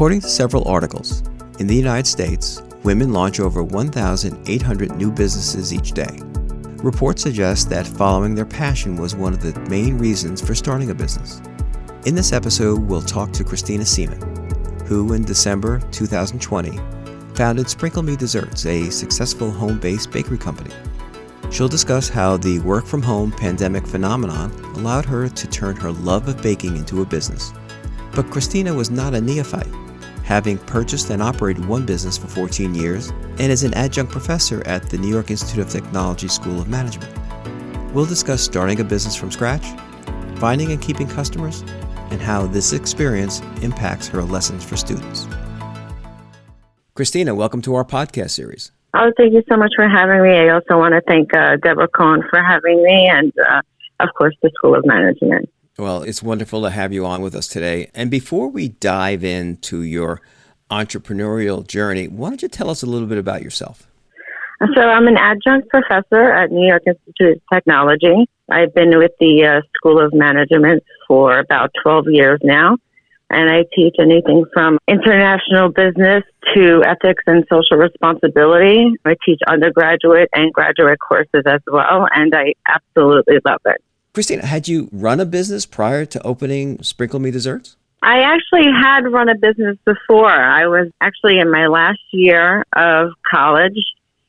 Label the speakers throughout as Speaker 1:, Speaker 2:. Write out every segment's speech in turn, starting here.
Speaker 1: According to several articles, in the United States, women launch over 1,800 new businesses each day. Reports suggest that following their passion was one of the main reasons for starting a business. In this episode, we'll talk to Christina Seaman, who in December 2020 founded Sprinkle Me Desserts, a successful home-based bakery company. She'll discuss how the work-from-home pandemic phenomenon allowed her to turn her love of baking into a business. But Christina was not a neophyte, having purchased and operated one business for 14 years and is an adjunct professor at the New York Institute of Technology School of Management. We'll discuss starting a business from scratch, finding and keeping customers, and how this experience impacts her lessons for students. Christina, welcome to our podcast series.
Speaker 2: Oh, thank you so much for having me. I also want to thank Deborah Cohn for having me and, of course, the School of Management.
Speaker 1: Well, it's wonderful to have you on with us today. And before we dive into your entrepreneurial journey, why don't you tell us a little bit about yourself?
Speaker 2: So I'm an adjunct professor at New York Institute of Technology. I've been with the School of Management for about 12 years now. And I teach anything from international business to ethics and social responsibility. I teach undergraduate and graduate courses as well, and I absolutely love it.
Speaker 1: Christina, had you run a business prior to opening Sprinkle Me Desserts?
Speaker 2: I actually had run a business before. I was actually in my last year of college.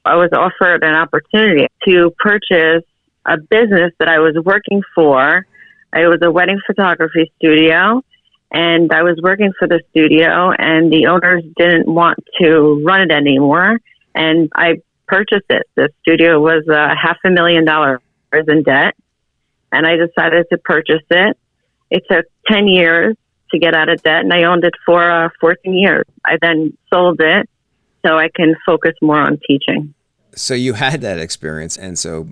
Speaker 2: I was offered an opportunity to purchase a business that I was working for. It was a wedding photography studio, and I was working for the studio, and the owners didn't want to run it anymore, and I purchased it. The studio was $500,000 in debt. And I decided to purchase it. It took 10 years to get out of debt, and I owned it for 14 years. I then sold it so I can focus more on teaching.
Speaker 1: So you had that experience, and so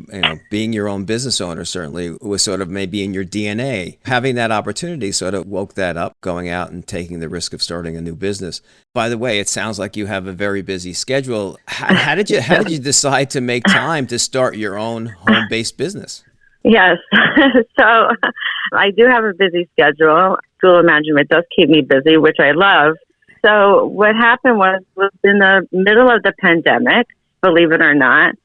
Speaker 1: being your own business owner certainly was sort of maybe in your DNA. Having that opportunity sort of woke that up, going out and taking the risk of starting a new business. By the way, it sounds like you have a very busy schedule. How did you decide to make time to start your own home-based business?
Speaker 2: Yes. So I do have a busy schedule. School of Management does keep me busy, which I love. So what happened was in the middle of the pandemic, believe it or not,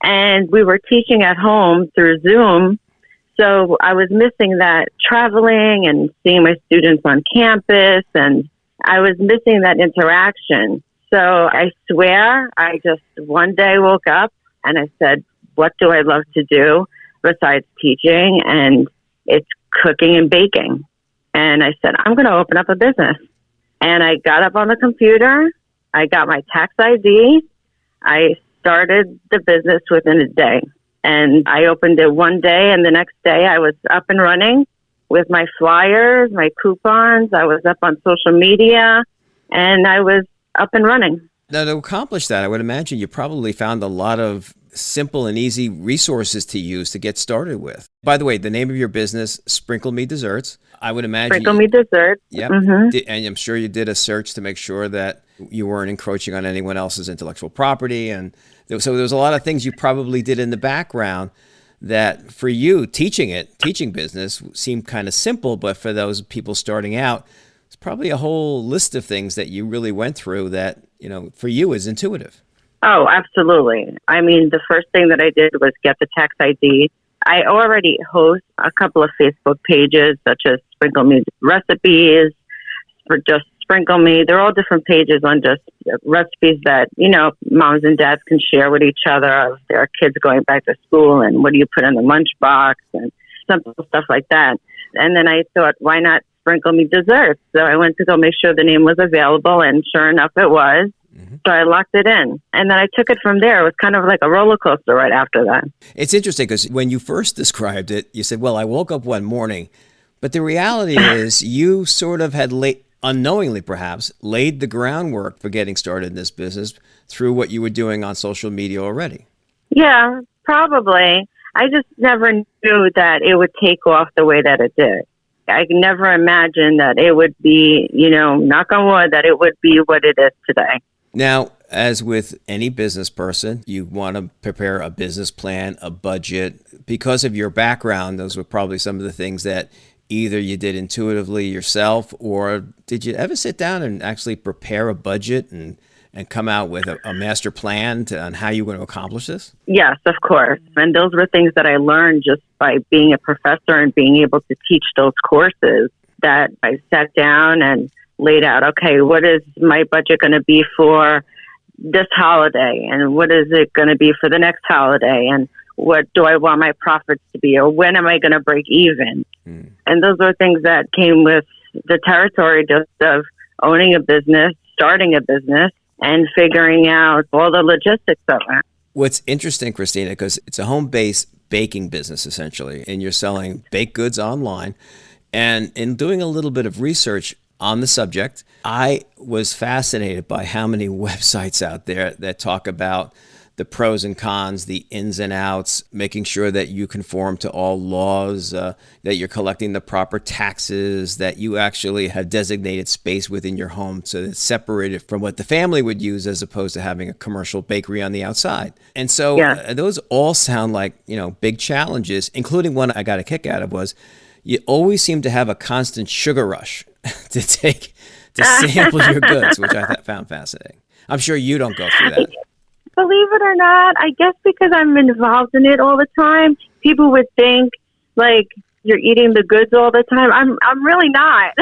Speaker 2: and we were teaching at home through Zoom. So I was missing that traveling and seeing my students on campus, and I was missing that interaction. So I swear I just one day woke up and I said, what do I love to do besides teaching? And it's cooking and baking. And I said, I'm going to open up a business. And I got up on the computer. I got my tax ID. I started the business within a day. And I opened it one day, and the next day I was up and running with my flyers, my coupons. I was up on social media, and I was up and running.
Speaker 1: Now, to accomplish that, I would imagine you probably found a lot of simple and easy resources to use to get started with. By the way, the name of your business, Sprinkle Me Desserts, I would imagine...
Speaker 2: Sprinkle Me Desserts.
Speaker 1: Yep.
Speaker 2: Mm-hmm.
Speaker 1: And I'm sure you did a search to make sure that you weren't encroaching on anyone else's intellectual property. And so there was a lot of things you probably did in the background that for you, teaching business seemed kind of simple, but for those people starting out, it's probably a whole list of things that you really went through that, for you is intuitive.
Speaker 2: Oh, absolutely. I mean, the first thing that I did was get the tax ID. I already host a couple of Facebook pages, such as Sprinkle Me Recipes, or just Sprinkle Me. They're all different pages on just recipes that, moms and dads can share with each other of their kids going back to school and what do you put in the lunchbox and simple stuff like that. And then I thought, why not Sprinkle Me Desserts? So I went to go make sure the name was available, and sure enough, it was. Mm-hmm. So I locked it in. And then I took it from there. It was kind of like a roller coaster right after that.
Speaker 1: It's interesting because when you first described it, you said, well, I woke up one morning. But the reality is you sort of had unknowingly perhaps, laid the groundwork for getting started in this business through what you were doing on social media already.
Speaker 2: Yeah, probably. I just never knew that it would take off the way that it did. I never imagined that it would be, knock on wood, that it would be what it is today.
Speaker 1: Now, as with any business person, you want to prepare a business plan, a budget. Because of your background, those were probably some of the things that either you did intuitively yourself, or did you ever sit down and actually prepare a budget and come out with a master plan on how you were going to accomplish this?
Speaker 2: Yes, of course. And those were things that I learned just by being a professor and being able to teach those courses, that I sat down and laid out, okay, what is my budget going to be for this holiday? And what is it going to be for the next holiday? And what do I want my profits to be? Or when am I going to break even? And those are things that came with the territory just of owning a business, starting a business, and figuring out all the logistics of it.
Speaker 1: What's interesting, Christina, because it's a home-based baking business, essentially, and you're selling baked goods online. And in doing a little bit of research on the subject, I was fascinated by how many websites out there that talk about the pros and cons, the ins and outs, making sure that you conform to all laws, that you're collecting the proper taxes, that you actually have designated space within your home so that it's separated from what the family would use, as opposed to having a commercial bakery on the outside. And so those all sound like, big challenges, including one I got a kick out of was you always seem to have a constant sugar rush to sample your goods, which I found fascinating. I'm sure you don't go through that.
Speaker 2: Believe it or not, I guess because I'm involved in it all the time, people would think like you're eating the goods all the time. I'm really not.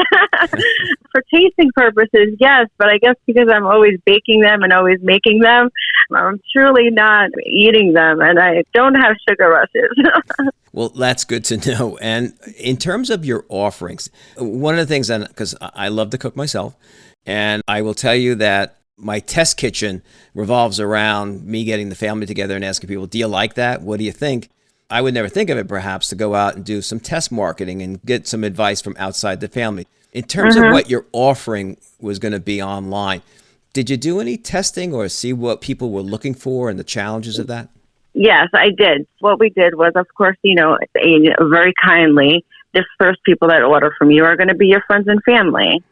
Speaker 2: For tasting purposes, yes, but I guess because I'm always baking them and always making them, I'm truly not eating them, and I don't have sugar rushes.
Speaker 1: Well, that's good to know. And in terms of your offerings, one of the things, because I love to cook myself, and I will tell you that my test kitchen revolves around me getting the family together and asking people, do you like that? What do you think? I would never think of it, perhaps, to go out and do some test marketing and get some advice from outside the family. In terms of what your offering was going to be online, did you do any testing or see what people were looking for and the challenges of that?
Speaker 2: Yes, I did. What we did was, of course, very kindly, the first people that order from you are going to be your friends and family.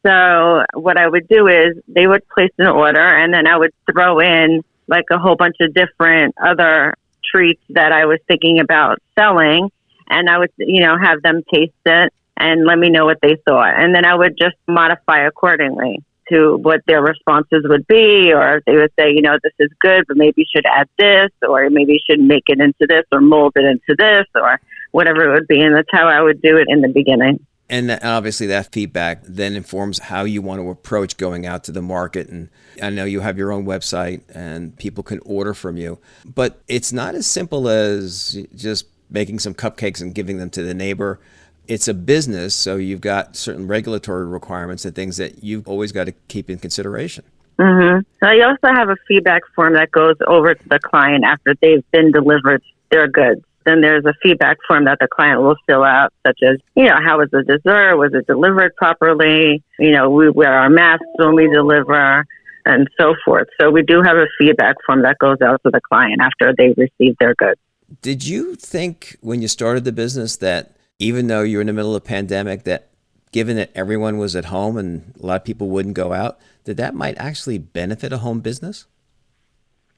Speaker 2: So what I would do is they would place an order, and then I would throw in like a whole bunch of different other treats that I was thinking about selling, and I would, have them taste it and let me know what they thought. And then I would just modify accordingly to what their responses would be, or if they would say, this is good, but maybe you should add this, or maybe you should make it into this or mold it into this, or whatever it would be. And that's how I would do it in the beginning.
Speaker 1: And obviously that feedback then informs how you want to approach going out to the market. And I know you have your own website and people can order from you, but it's not as simple as just making some cupcakes and giving them to the neighbor. It's a business, so you've got certain regulatory requirements and things that you've always got to keep in consideration.
Speaker 2: Mm-hmm. I also have a feedback form that goes over to the client after they've been delivered their goods. Then there's a feedback form that the client will fill out, such as, how was the dessert? Was it delivered properly? We wear our masks when we deliver, and so forth. So we do have a feedback form that goes out to the client after they receive their goods.
Speaker 1: Did you think when you started the business that even though you're in the middle of a pandemic, that given that everyone was at home and a lot of people wouldn't go out, that might actually benefit a home business?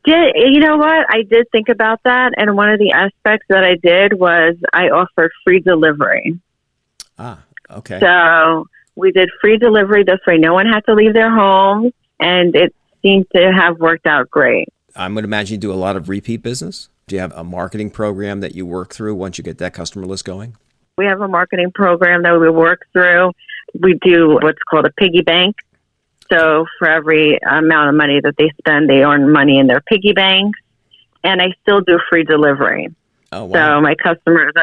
Speaker 2: You know what? I did think about that. And one of the aspects that I did was I offered free delivery.
Speaker 1: Ah, okay.
Speaker 2: So we did free delivery. This way no one had to leave their home. And it seemed to have worked out great.
Speaker 1: I would imagine you do a lot of repeat business. Do you have a marketing program that you work through once you get that customer list going?
Speaker 2: We have a marketing program that we work through. We do what's called a piggy bank. So for every amount of money that they spend, they earn money in their piggy banks. And I still do free delivery.
Speaker 1: Oh, wow.
Speaker 2: So my customers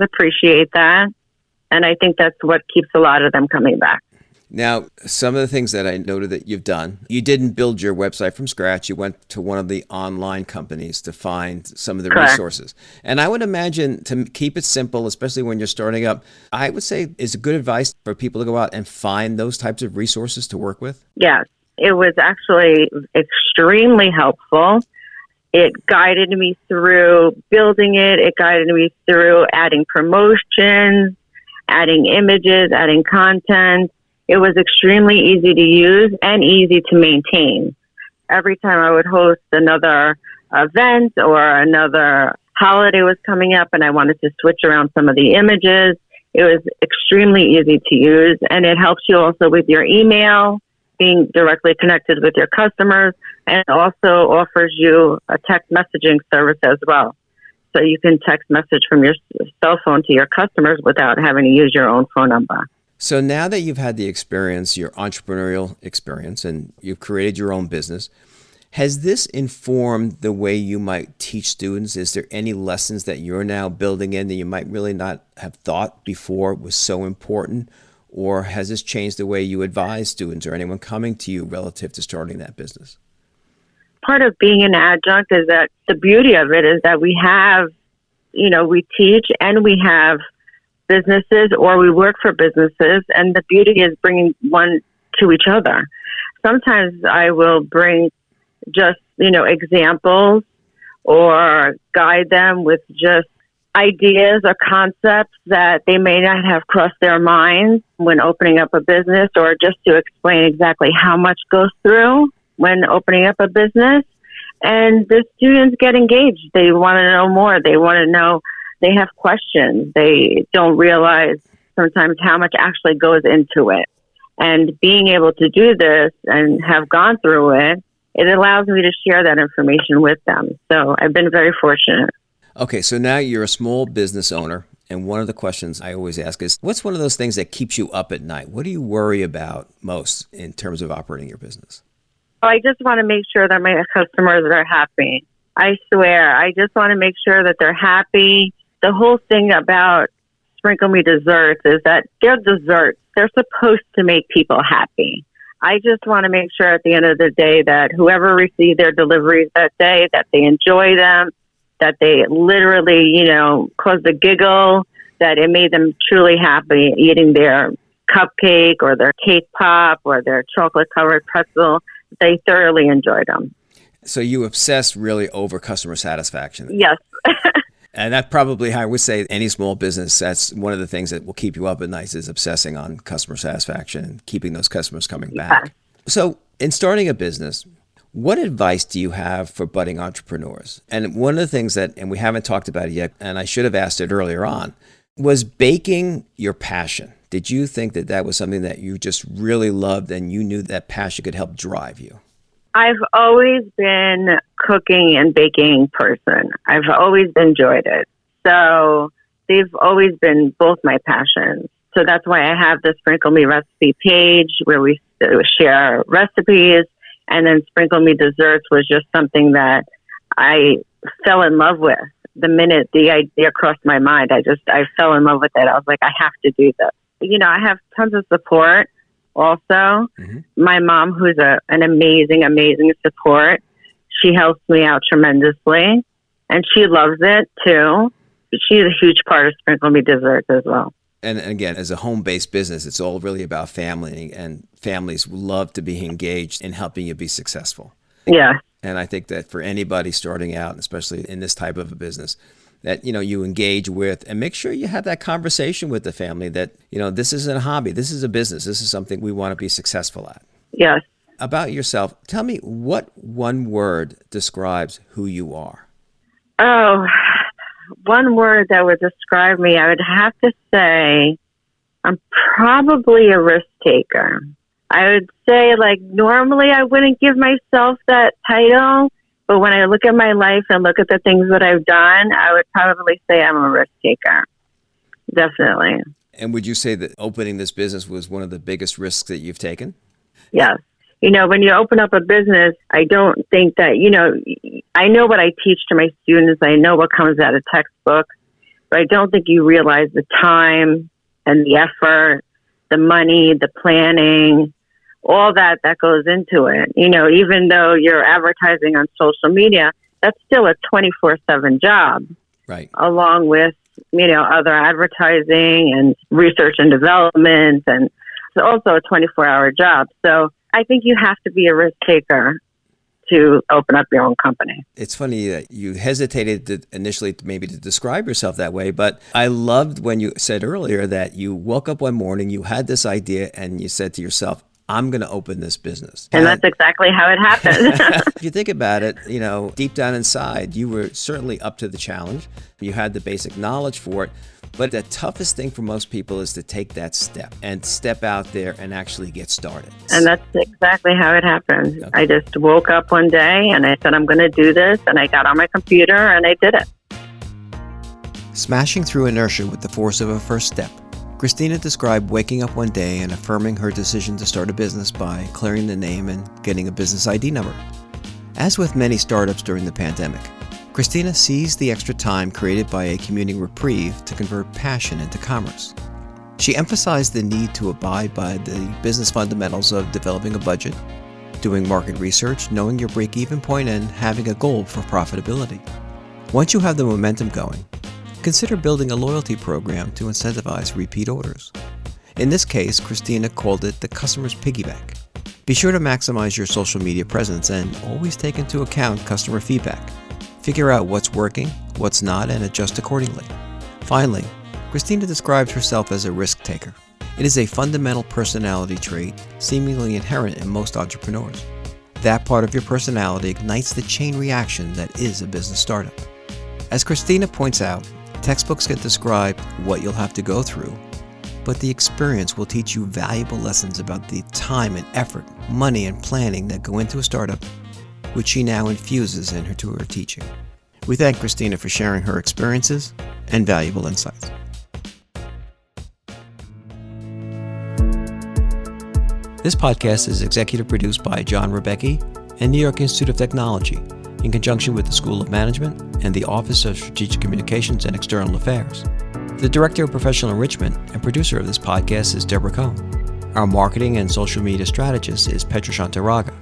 Speaker 2: appreciate that. And I think that's what keeps a lot of them coming back.
Speaker 1: Now, some of the things that I noted that you've done, you didn't build your website from scratch. You went to one of the online companies to find some of the
Speaker 2: Correct.
Speaker 1: resources. And I would imagine to keep it simple, especially when you're starting up, I would say is good advice for people to go out and find those types of resources to work with.
Speaker 2: Yes, it was actually extremely helpful. It guided me through building it. It guided me through adding promotions, adding images, adding content. It was extremely easy to use and easy to maintain. Every time I would host another event or another holiday was coming up and I wanted to switch around some of the images, It was extremely easy to use, and it helps you also with your email, being directly connected with your customers, and it also offers you a text messaging service as well. So you can text message from your cell phone to your customers without having to use your own phone number.
Speaker 1: So now that you've had the experience, your entrepreneurial experience, and you've created your own business, has this informed the way you might teach students? Is there any lessons that you're now building in that you might really not have thought before was so important? Or has this changed the way you advise students or anyone coming to you relative to starting that business?
Speaker 2: Part of being an adjunct is that the beauty of it is that we have, we teach and we have businesses or we work for businesses. And the beauty is bringing one to each other. Sometimes I will bring just, examples or guide them with just ideas or concepts that they may not have crossed their minds when opening up a business, or just to explain exactly how much goes through when opening up a business. And the students get engaged. They want to know more. They want to know, they have questions. They don't realize sometimes how much actually goes into it. And being able to do this and have gone through it, it allows me to share that information with them. So I've been very fortunate.
Speaker 1: Okay, so now you're a small business owner, and one of the questions I always ask is, what's one of those things that keeps you up at night? What do you worry about most in terms of operating your business?
Speaker 2: I just want to make sure that my customers are happy. I swear, I just want to make sure that they're happy. The whole thing about Sprinkle Me Desserts is that they're desserts. They're supposed to make people happy. I just want to make sure at the end of the day that whoever received their deliveries that day, that they enjoy them, that they literally, caused a giggle, that it made them truly happy eating their cupcake or their cake pop or their chocolate-covered pretzel. They thoroughly enjoyed them.
Speaker 1: So you obsess really over customer satisfaction.
Speaker 2: Yes.
Speaker 1: And that probably, I would say, any small business, that's one of the things that will keep you up at night is obsessing on customer satisfaction and keeping those customers coming back.
Speaker 2: Yeah.
Speaker 1: So in starting a business, what advice do you have for budding entrepreneurs? And one of the things that, and we haven't talked about it yet, and I should have asked it earlier on, was baking your passion. Did you think that that was something that you just really loved and you knew that passion could help drive you?
Speaker 2: I've always been a cooking and baking person. I've always enjoyed it. So they've always been both my passions. So that's why I have the Sprinkle Me recipe page where we share recipes. And then Sprinkle Me Desserts was just something that I fell in love with. The minute the idea crossed my mind, I fell in love with it. I was like, I have to do this. I have tons of support also. Mm-hmm. My mom, who's an amazing, amazing support, she helps me out tremendously. And she loves it too. She's a huge part of Sprinkle Me Desserts as well.
Speaker 1: And again, as a home-based business, it's all really about family, and families love to be engaged in helping you be successful.
Speaker 2: Yeah.
Speaker 1: And I think that for anybody starting out, especially in this type of a business, that, you engage with and make sure you have that conversation with the family that, this isn't a hobby. This is a business. This is something we want to be successful at.
Speaker 2: Yes.
Speaker 1: About yourself, tell me what one word describes who you are.
Speaker 2: Oh, one word that would describe me, I would have to say I'm probably a risk taker. I would say, normally I wouldn't give myself that title, but when I look at my life and look at the things that I've done, I would probably say I'm a risk taker. Definitely.
Speaker 1: And would you say that opening this business was one of the biggest risks that you've taken?
Speaker 2: Yes. When you open up a business, I don't think that, I know what I teach to my students. I know what comes out of textbook, but I don't think you realize the time and the effort, the money, the planning, all that goes into it. Even though you're advertising on social media, that's still a 24/7 job.
Speaker 1: Right.
Speaker 2: Along with, other advertising and research and development, and it's also a 24-hour job. So I think you have to be a risk taker to open up your own company.
Speaker 1: It's funny that you hesitated initially maybe to describe yourself that way, but I loved when you said earlier that you woke up one morning, you had this idea, and you said to yourself, I'm going to open this business.
Speaker 2: And that's exactly how it happened.
Speaker 1: If you think about it, deep down inside, you were certainly up to the challenge. You had the basic knowledge for it. But the toughest thing for most people is to take that step and step out there and actually get started.
Speaker 2: And that's exactly how it happened. Okay. I just woke up one day and I said, I'm going to do this. And I got on my computer and I did it.
Speaker 1: Smashing through inertia with the force of a first step, Christina described waking up one day and affirming her decision to start a business by clearing the name and getting a business ID number. As with many startups during the pandemic, Christina seized the extra time created by a commuting reprieve to convert passion into commerce. She emphasized the need to abide by the business fundamentals of developing a budget, doing market research, knowing your break-even point, and having a goal for profitability. Once you have the momentum going, consider building a loyalty program to incentivize repeat orders. In this case, Christina called it the customer's piggyback. Be sure to maximize your social media presence and always take into account customer feedback. Figure out what's working, what's not, and adjust accordingly. Finally, Christina described herself as a risk taker. It is a fundamental personality trait seemingly inherent in most entrepreneurs. That part of your personality ignites the chain reaction that is a business startup. As Christina points out, textbooks can describe what you'll have to go through, but the experience will teach you valuable lessons about the time and effort, money, and planning that go into a startup, which she now infuses into her teaching. We thank Christina for sharing her experiences and valuable insights. This podcast is executive produced by John Rebecki and New York Institute of Technology in conjunction with the School of Management and the Office of Strategic Communications and External Affairs. The Director of Professional Enrichment and producer of this podcast is Deborah Cohn. Our marketing and social media strategist is Petra Shantaraga.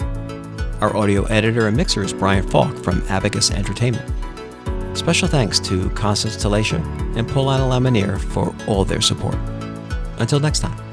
Speaker 1: Our audio editor and mixer is Brian Falk from Abacus Entertainment. Special thanks to Constance Talacia and Paulana Lamanier for all their support. Until next time.